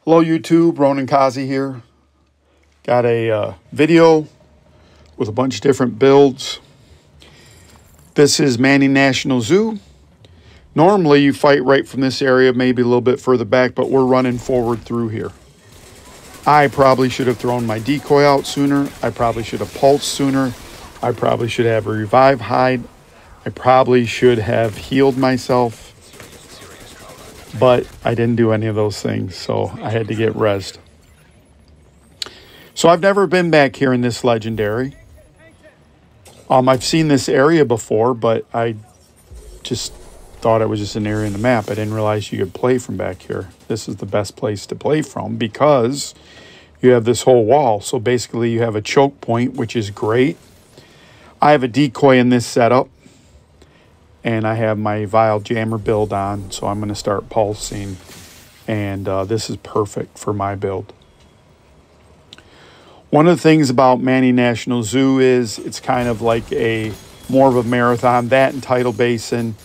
Hello YouTube, Ronan Kazi here. Got a video with a bunch of different builds. This is Manning National Zoo. Normally you fight right from this area, maybe a little bit further back, but we're running forward through here. I probably should have thrown my decoy out sooner. I probably should have pulsed sooner. I probably should have a revive hide. I probably should have healed myself. But I didn't do any of those things, so I had to get rezzed. So I've never been back here in this legendary. I've seen this area before, but I just thought it was just an area in the map. I didn't realize you could play from back here. This is the best place to play from because you have this whole wall. So basically you have a choke point, which is great. I have a decoy in this setup. And I have my Vile Jammer build on, so I'm going to start pulsing. And this is perfect for my build. One of the things about Manning National Zoo is it's kind of like more of a marathon. That and Tidal Basin,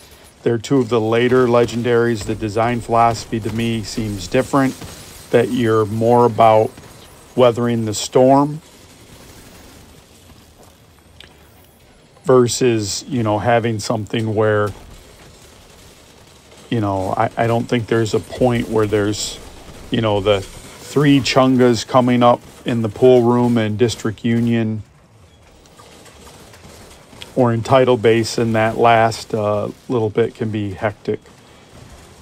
they're two of the later legendaries. The design philosophy to me seems different, that you're more about weathering the storm versus, having something where, I don't think there's a point where there's, the 3 Chungas coming up in the pool room in District Union or in Tidal Basin. That last little bit can be hectic.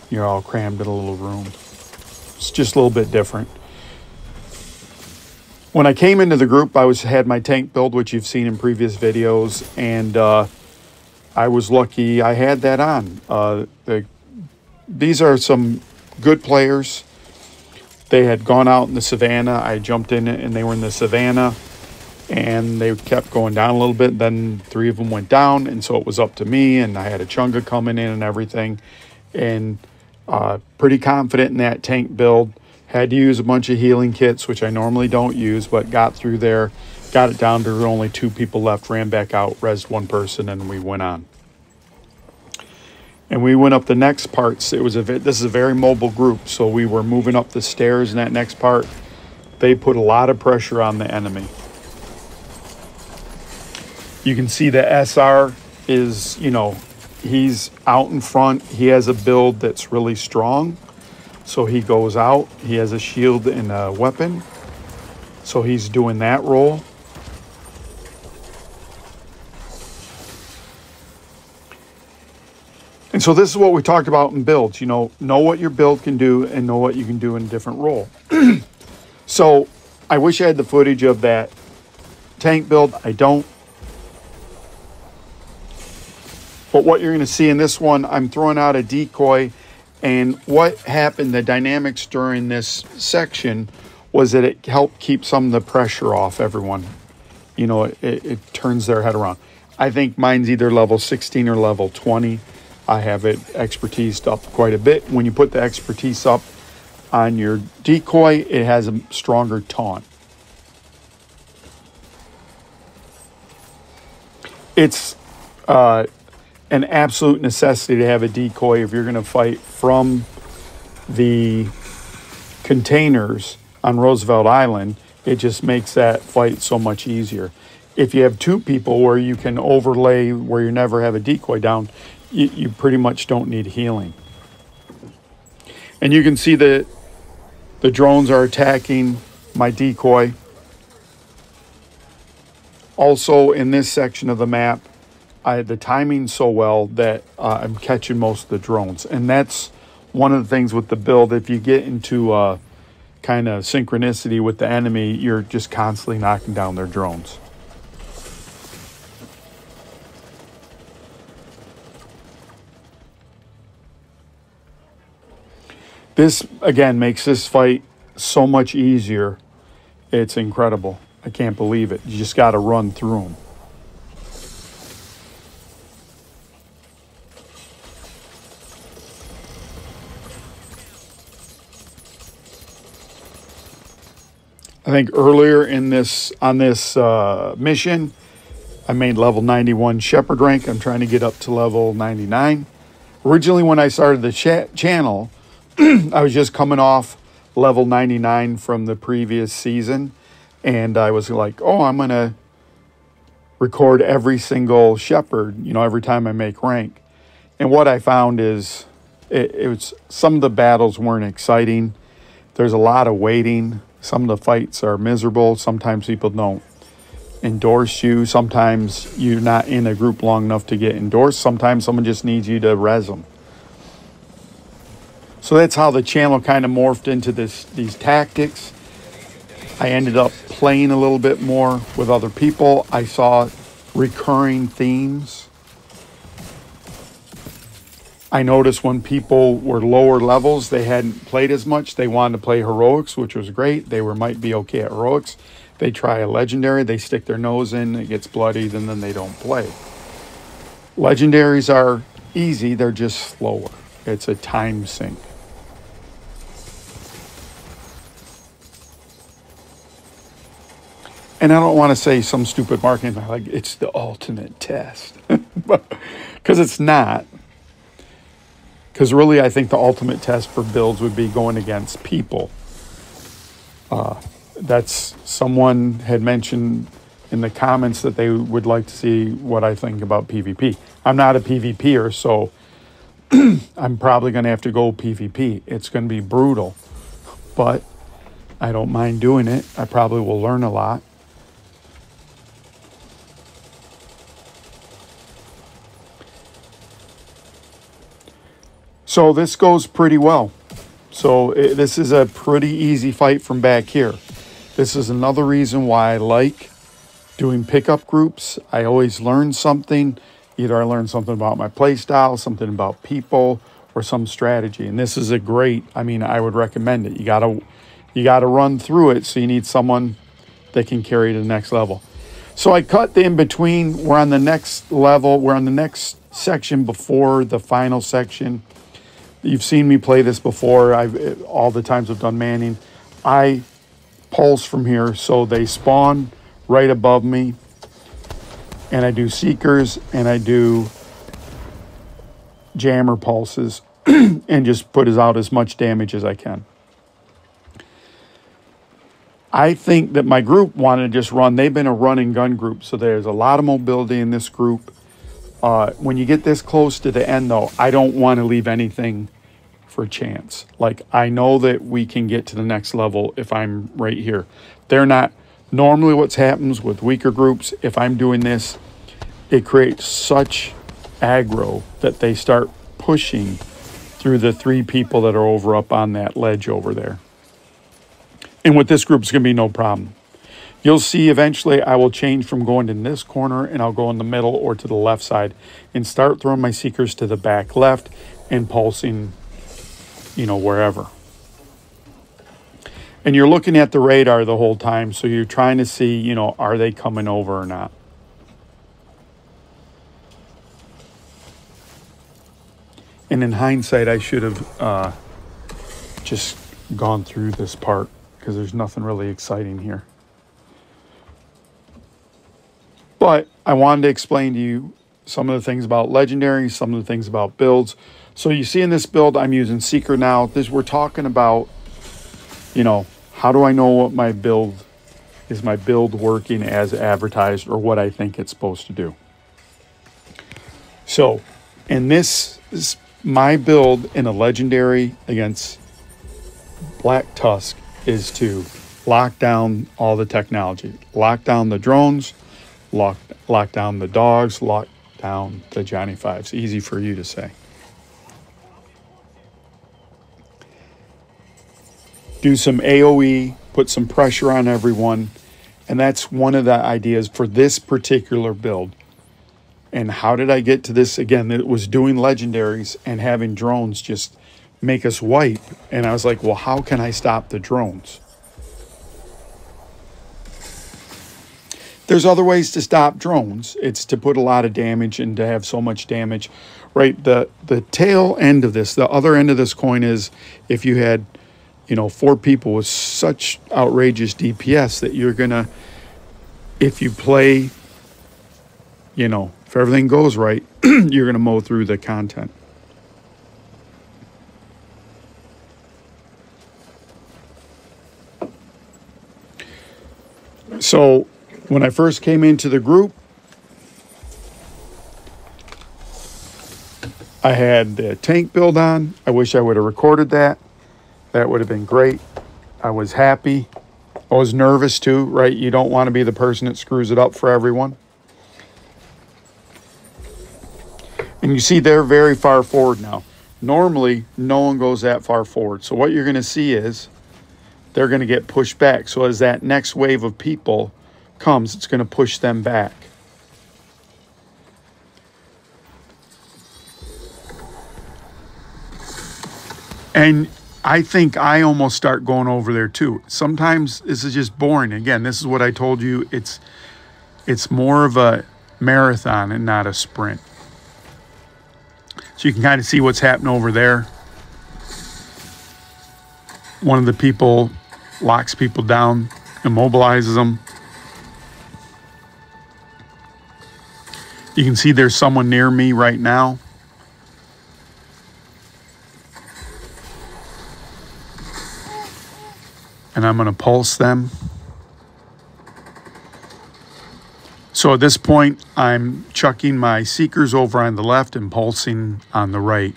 You're all crammed in a little room. It's just a little bit different. When I came into the group, I had my tank build, which you've seen in previous videos, and I was lucky I had that on. These are some good players. They had gone out in the savannah. I jumped in it, and they were in the savannah, and they kept going down a little bit. Then 3 of them went down, and so it was up to me, and I had a Chunga coming in and everything, and pretty confident in that tank build. Had to use a bunch of healing kits, which I normally don't use, but got through there, got it down to only 2 people left, ran back out, rezzed 1 person, and we went on. And we went up the next parts. This is a very mobile group, so we were moving up the stairs in that next part. They put a lot of pressure on the enemy. You can see the SR is, he's out in front. He has a build that's really strong. So he goes out, he has a shield and a weapon. So he's doing that role. And so this is what we talked about in builds. Know what your build can do and know what you can do in a different role. So I wish I had the footage of that tank build. I don't. But what you're going to see in this one, I'm throwing out a decoy. And what happened, the dynamics during this section, was that it helped keep some of the pressure off everyone. It turns their head around. I think mine's either level 16 or level 20. I have it expertised up quite a bit. When you put the expertise up on your decoy, it has a stronger taunt. It's an absolute necessity to have a decoy if you're going to fight from the containers on Roosevelt Island. It just makes that fight so much easier. If you have 2 people where you can overlay where you never have a decoy down, you pretty much don't need healing. And you can see that the drones are attacking my decoy. Also in this section of the map, I had the timing so well that I'm catching most of the drones. And that's one of the things with the build. If you get into kind of synchronicity with the enemy, you're just constantly knocking down their drones. This, again, makes this fight so much easier. It's incredible. I can't believe it. You just got to run through them. I think earlier on this mission, I made level 91 Shepherd rank. I'm trying to get up to level 99. Originally, when I started the channel, I was just coming off level 99 from the previous season. And I was like, oh, I'm going to record every single shepherd, you know, every time I make rank. And what I found is it was some of the battles weren't exciting. There's a lot of waiting. Some of the fights are miserable. Sometimes people don't endorse you. Sometimes you're not in a group long enough to get endorsed. Sometimes someone just needs you to res them. So that's how the channel kind of morphed into these tactics. I ended up playing a little bit more with other people. I saw recurring themes. I noticed when people were lower levels, they hadn't played as much. They wanted to play heroics, which was great. They might be okay at heroics. They try a legendary, they stick their nose in, it gets bloodied, and then they don't play. Legendaries are easy, they're just slower. It's a time sink. And I don't want to say some stupid marketing like it's the ultimate test, because it's not. Because really, I think the ultimate test for builds would be going against people. That's someone had mentioned in the comments that they would like to see what I think about PvP. I'm not a PvPer, so I'm probably going to have to go PvP. It's going to be brutal, but I don't mind doing it. I probably will learn a lot. So this goes pretty well. So this is a pretty easy fight from back here. This is another reason why I like doing pickup groups. I always learn something. Either I learn something about my play style, something about people, or some strategy. And this is a great, I mean, I would recommend it. You gotta run through it, so you need someone that can carry to the next level. So I cut the in-between. We're on the next level. We're on the next section before the final section. You've seen me play this before. All the times I've done manning. I pulse from here, so they spawn right above me. And I do seekers and I do jammer pulses and just put out as much damage as I can. I think that my group wanted to just run. They've been a run and gun group, so there's a lot of mobility in this group. When you get this close to the end, though, I don't want to leave anything for chance. Like, I know that we can get to the next level if I'm right here. They're not. Normally what happens with weaker groups, if I'm doing this, it creates such aggro that they start pushing through the 3 people that are over up on that ledge over there. And with this group, it's going to be no problem. You'll see eventually I will change from going in this corner and I'll go in the middle or to the left side and start throwing my seekers to the back left and pulsing, you know, wherever. And you're looking at the radar the whole time, so you're trying to see, you know, are they coming over or not? And in hindsight, I should have just gone through this part because there's nothing really exciting here. But I wanted to explain to you some of the things about legendaries, some of the things about builds. So you see in this build, I'm using Seeker now. We're talking about, you know, how do I know what my build is, my build working as advertised or what I think it's supposed to do. So, and this is my build in a legendary against Black Tusk is to lock down all the technology. Lock down the drones, lock down the dogs, lock down the Johnny Fives. Easy for you to say. Do some AoE, put some pressure on everyone. And that's one of the ideas for this particular build. And how did I get to this? Again, it was doing legendaries and having drones just make us wipe. And I was like, well, how can I stop the drones? There's other ways to stop drones. It's to put a lot of damage and to have so much damage, right? The tail end of this, the other end of this coin is if you had, you know, 4 people with such outrageous DPS that you're going to, if you play, you know, if everything goes right, you're going to mow through the content. So when I first came into the group, I had the tank build on. I wish I would have recorded that. That would have been great. I was happy. I was nervous too, right? You don't want to be the person that screws it up for everyone. And you see they're very far forward now. Normally, no one goes that far forward. So what you're going to see is they're going to get pushed back. So as that next wave of people comes, it's going to push them back. And I think I almost start going over there too. Sometimes this is just boring. Again, this is what I told you. It's more of a marathon and not a sprint. So you can kind of see what's happening over there. One of the people locks people down, immobilizes them. You can see there's someone near me right now. And I'm going to pulse them. So at this point, I'm chucking my seekers over on the left and pulsing on the right.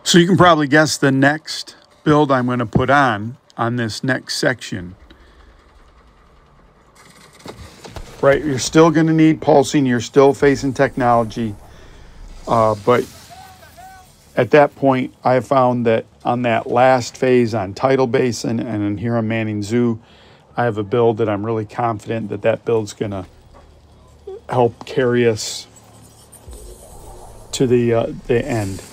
So you can probably guess the next build I'm going to put on this next section. Right, you're still going to need pulsing. You're still facing technology. But at that point, I found that on that last phase on Tidal Basin and here on Manning Zoo, I have a build that I'm really confident that build's going to help carry us to the end.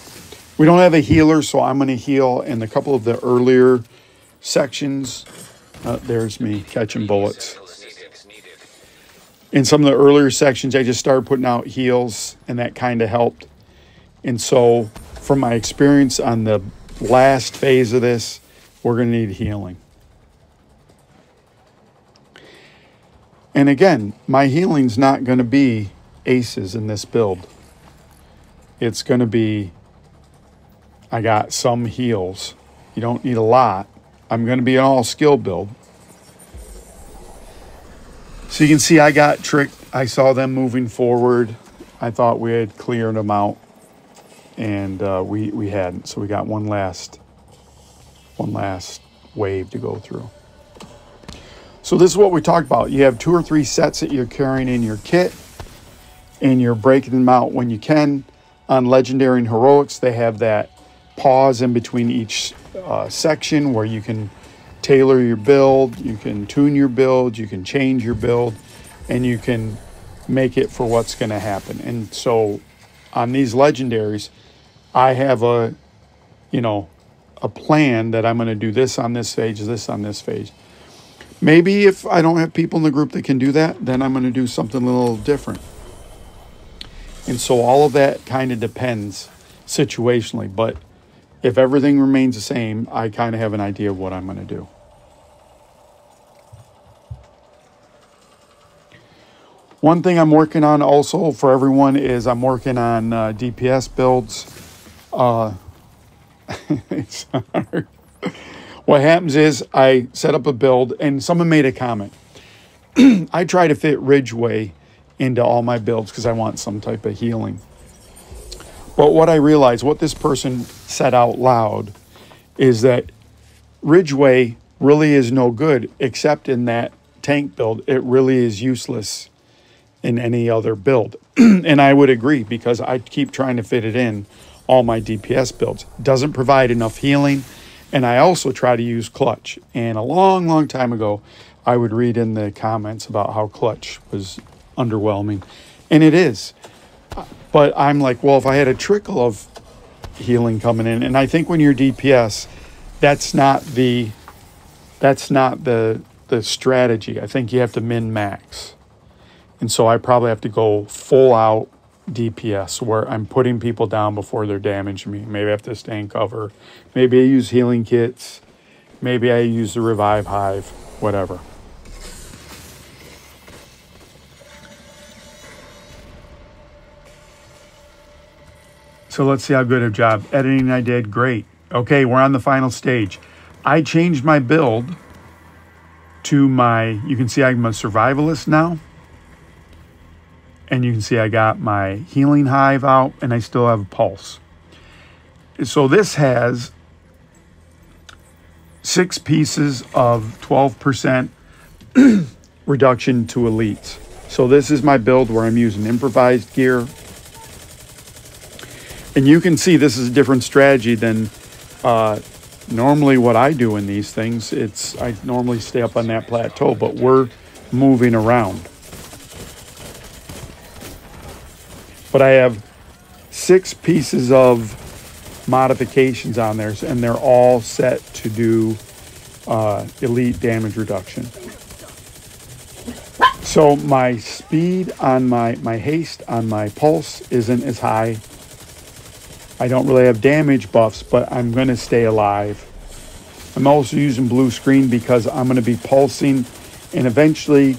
We don't have a healer, so I'm going to heal in a couple of the earlier sections. There's me catching bullets. In some of the earlier sections, I just started putting out heals, and that kind of helped. And so, from my experience on the last phase of this, we're going to need healing. And again, my healing's not going to be aces in this build. It's going to be, I got some heals. You don't need a lot. I'm going to be an all-skill build. So you can see I got tricked. I saw them moving forward. I thought we had cleared them out, and we hadn't. So we got one last wave to go through. So this is what we talked about. You have 2 or 3 sets that you're carrying in your kit, and you're breaking them out when you can. On Legendary and Heroics, they have that pause in between each section where you can tailor your build, you can tune your build, you can change your build, and you can make it for what's going to happen. And so on these legendaries, I have a plan that I'm going to do this on this phase, this on this phase. Maybe if I don't have people in the group that can do that, then I'm going to do something a little different. And so all of that kind of depends situationally, but if everything remains the same, I kind of have an idea of what I'm going to do. One thing I'm working on also for everyone is I'm working on DPS builds. It's hard. What happens is I set up a build, and someone made a comment. I try to fit Ridgeway into all my builds because I want some type of healing. But what I realized, what this person said out loud, is that Ridgeway really is no good, except in that tank build. It really is useless in any other build. And I would agree, because I keep trying to fit it in all my DPS builds. Doesn't provide enough healing. And I also try to use Clutch. And a long, long time ago, I would read in the comments about how Clutch was underwhelming. And it is. But I'm like, well, if I had a trickle of healing coming in, and I think when you're DPS, that's not the strategy. I think you have to min-max. And so I probably have to go full out DPS, where I'm putting people down before they're damaging me. Maybe I have to stay in cover. Maybe I use healing kits. Maybe I use the Revive Hive, whatever. So let's see how good a job editing I did. Great. Okay, we're on the final stage. I changed my build to you can see I'm a survivalist now. And you can see I got my healing hive out and I still have a pulse. So this has 6 pieces of 12% reduction to elites. So this is my build where I'm using improvised gear. And you can see this is a different strategy than normally what I do in these things. I normally stay up on that plateau, but we're moving around. But I have 6 pieces of modifications on there, and they're all set to do elite damage reduction. So my speed on my haste on my pulse isn't as high. I don't really have damage buffs, but I'm going to stay alive. I'm also using blue screen because I'm going to be pulsing, and eventually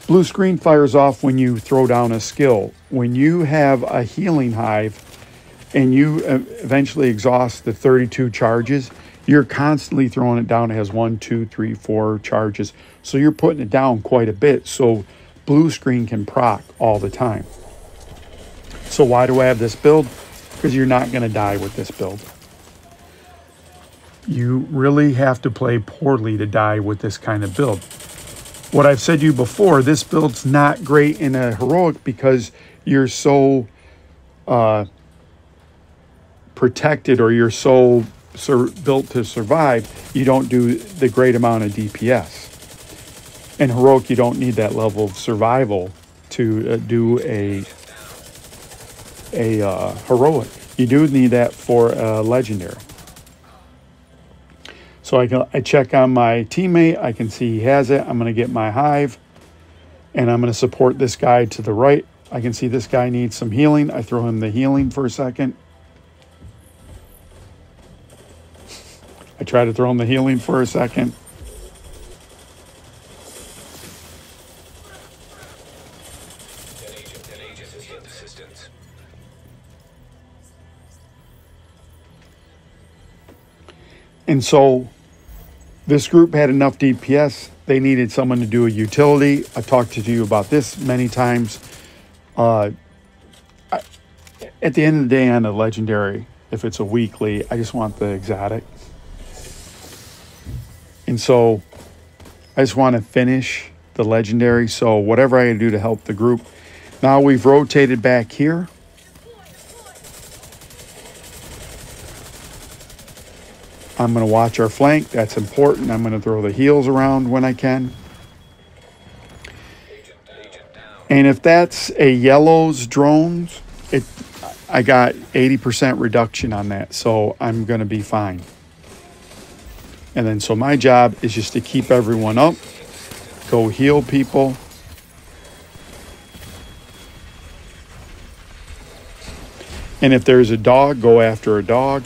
blue screen fires off when you throw down a skill. When you have a healing hive and you eventually exhaust the 32 charges, you're constantly throwing it down. It has 1, 2, 3, 4 charges. So you're putting it down quite a bit. So blue screen can proc all the time. So why do I have this build? Because you're not going to die with this build. You really have to play poorly to die with this kind of build. What I've said to you before, this build's not great in a heroic because you're so protected, or you're so built to survive, you don't do the great amount of DPS. In heroic, you don't need that level of survival to do a heroic. You do need that for a legendary. So I check on my teammate. I can see he has it. I'm going to get my hive, and I'm going to support this guy to the right. I can see this guy needs some healing. I throw him the healing for a second. I try to throw him the healing for a second. And so this group had enough DPS. They needed someone to do a utility. I talked to you about this many times. At the end of the day on a legendary, if it's a weekly, I just want the exotic. And so I just want to finish the legendary. So whatever I can do to help the group. Now we've rotated back here. I'm going to watch our flank. That's important. I'm going to throw the heals around when I can. And if that's a yellow's drones, I got 80% reduction on that. So I'm going to be fine. And then so my job is just to keep everyone up. Go heal people. And if there's a dog, go after a dog.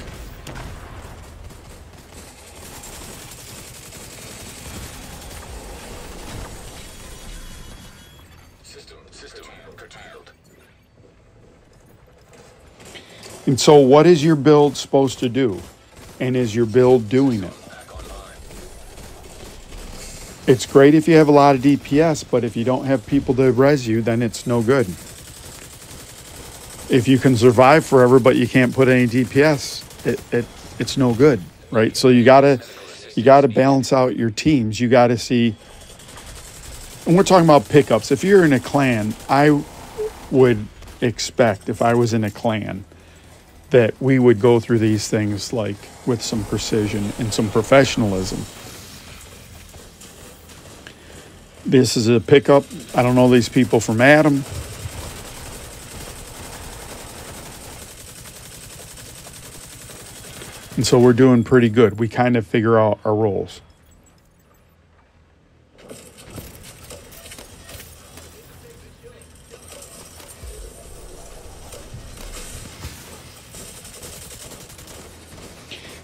And so what is your build supposed to do? And is your build doing it? It's great if you have a lot of DPS, but if you don't have people to res you, then it's no good. If you can survive forever, but you can't put any DPS, it's no good, right? So you gotta balance out your teams. You gotta see, and we're talking about pickups. If you're in a clan, I would expect, if I was in a clan, that we would go through these things like with some precision and some professionalism. This is a pickup. I don't know these people from Adam. And so we're doing pretty good. We kind of figure out our roles.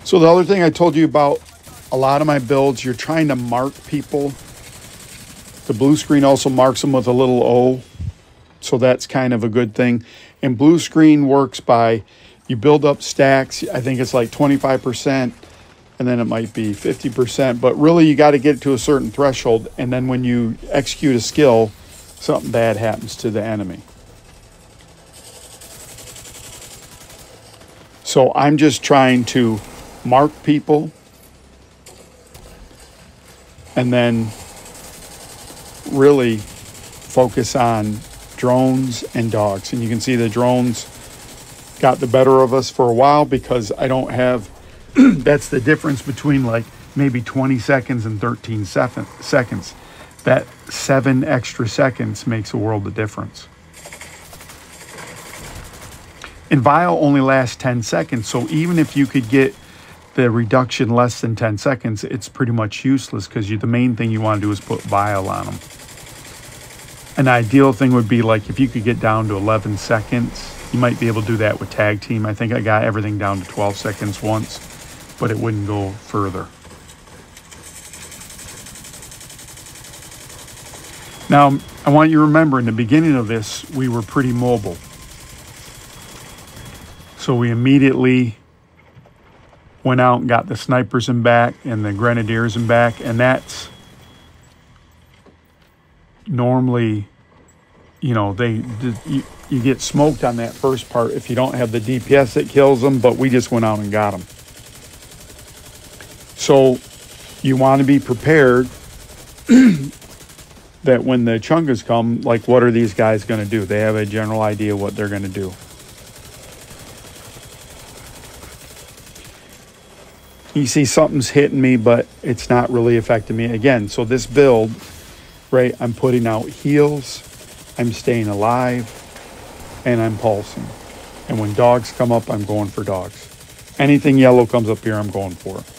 So the other thing I told you about, a lot of my builds, you're trying to mark people. The blue screen also marks them with a little O. So that's kind of a good thing. And blue screen works by You build up stacks. I think it's like 25%, and then it might be 50%. But really, you got to get to a certain threshold, and then when you execute a skill, something bad happens to the enemy. So I'm just trying to mark people and then really focus on drones and dogs. And you can see the drones got the better of us for a while because I don't have, that's the difference between like maybe 20 seconds and 13 seconds. That 7 extra seconds makes a world of difference. And Vile only lasts 10 seconds, so even if you could get the reduction less than 10 seconds, it's pretty much useless because the main thing you want to do is put Vile on them. An ideal thing would be like if you could get down to 11 seconds, you might be able to do that with Tag Team. I think I got everything down to 12 seconds once, but it wouldn't go further. Now, I want you to remember in the beginning of this, we were pretty mobile. So we immediately went out and got the snipers in back and the grenadiers in back. And that's normally, you know, you get smoked on that first part if you don't have the DPS that kills them. But we just went out and got them. So you want to be prepared that when the Chungas come, like, what are these guys going to do? They have a general idea what they're going to do. You see something's hitting me, but it's not really affecting me. Again, so this build, right, I'm putting out heals, I'm staying alive, and I'm pulsing. And when dogs come up, I'm going for dogs. Anything yellow comes up here, I'm going for it.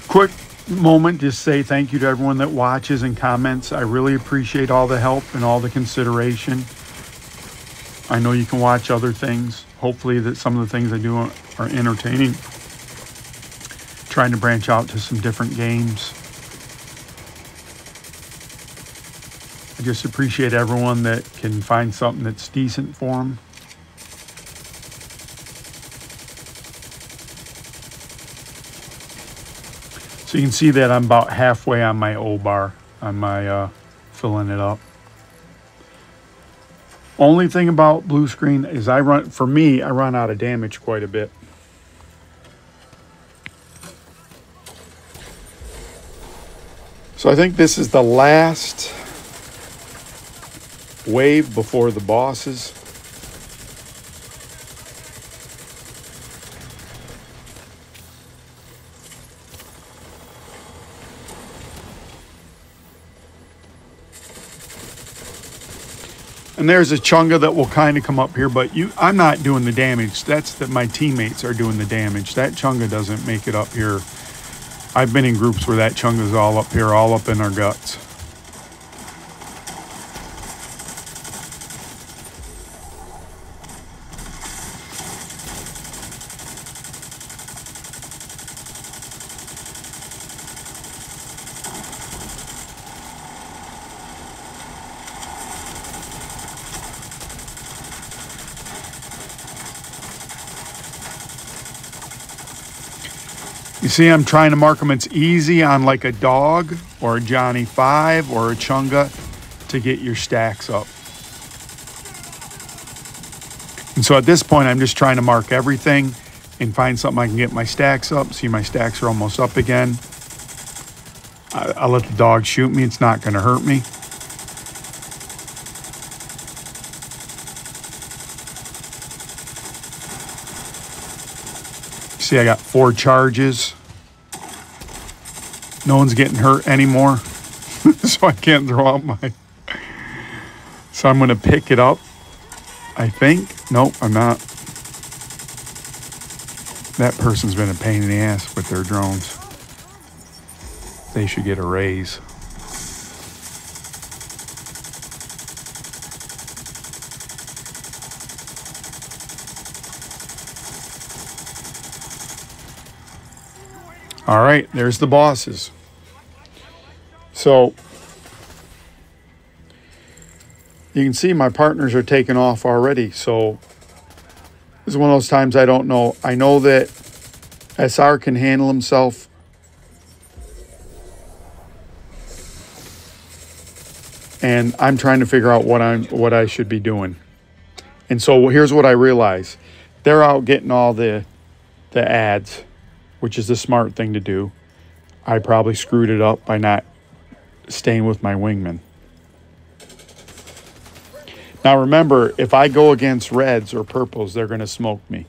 Quick moment, just say thank you to everyone that watches and comments. I really appreciate all the help and all the consideration. I know you can watch other things. Hopefully that some of the things I do are entertaining. Trying to branch out to some different games. I just appreciate everyone that can find something that's decent for them. So you can see that I'm about halfway on my O bar, on my filling it up. Only thing about blue screen is I run out of damage quite a bit. So I think this is the last wave before the bosses. And there's a Chunga that will kind of come up here, but I'm not doing the damage. My teammates are doing the damage. That Chunga doesn't make it up here. I've been in groups where that Chunga's all up here, all up in our guts. You see, I'm trying to mark them. It's easy on like a dog or a Johnny 5 or a Chunga to get your stacks up. And so at this point, I'm just trying to mark everything and find something I can get my stacks up. See, my stacks are almost up again. I'll let the dog shoot me. It's not going to hurt me. See, I got 4 charges. No one's getting hurt anymore. So I can't throw out my... So I'm going to pick it up I think. Nope, I'm not. That person's been a pain in the ass with their drones. They should get a raise. All right, there's the bosses. So you can see my partners are taking off already. So this is one of those times I don't know. I know that SR can handle himself. And I'm trying to figure out what I should be doing. And so here's what I realize. They're out getting all the ads, which is the smart thing to do. I probably screwed it up by not staying with my wingman. Now remember, if I go against reds or purples, they're going to smoke me.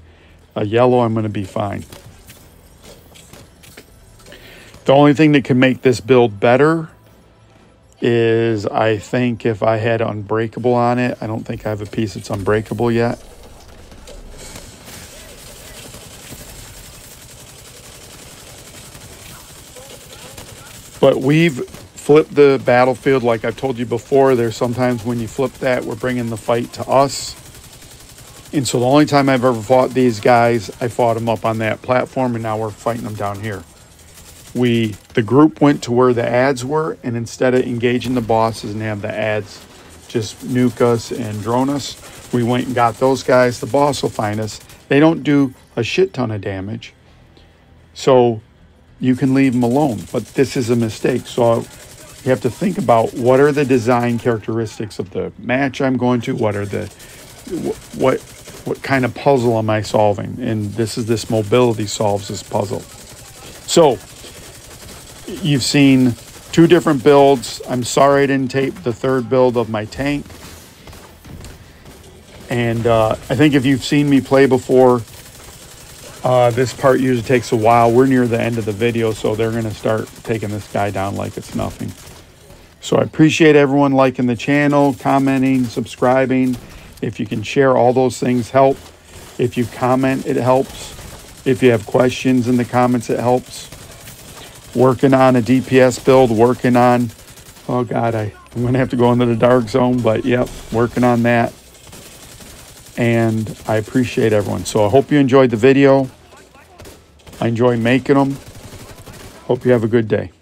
A yellow, I'm going to be fine. The only thing that can make this build better is, I think, if I had Unbreakable on it. I don't think I have a piece that's Unbreakable yet. But we've flipped the battlefield like I've told you before. There's sometimes when you flip that, we're bringing the fight to us. And so the only time I've ever fought these guys, I fought them up on that platform, and now we're fighting them down here. The group went to where the ads were, and instead of engaging the bosses and have the ads just nuke us and drone us, we went and got those guys. The boss will find us. They don't do a shit ton of damage, so you can leave them alone. But this is a mistake. So you have to think about, what are the design characteristics of the match I'm going to? What are the what kind of puzzle am I solving? And this mobility solves this puzzle. So you've seen two different builds. I'm sorry I didn't tape the third build of my tank. And I think if you've seen me play before, this part usually takes a while. We're near the end of the video, so they're going to start taking this guy down like it's nothing. So I appreciate everyone liking the channel, commenting, subscribing. If you can share, all those things help. If you comment, it helps. If you have questions in the comments, it helps. Working on a DPS build, working on, oh God, I'm going to have to go into the dark zone, but yep, working on that. And I appreciate everyone. So I hope you enjoyed the video. I enjoy making them. Hope you have a good day.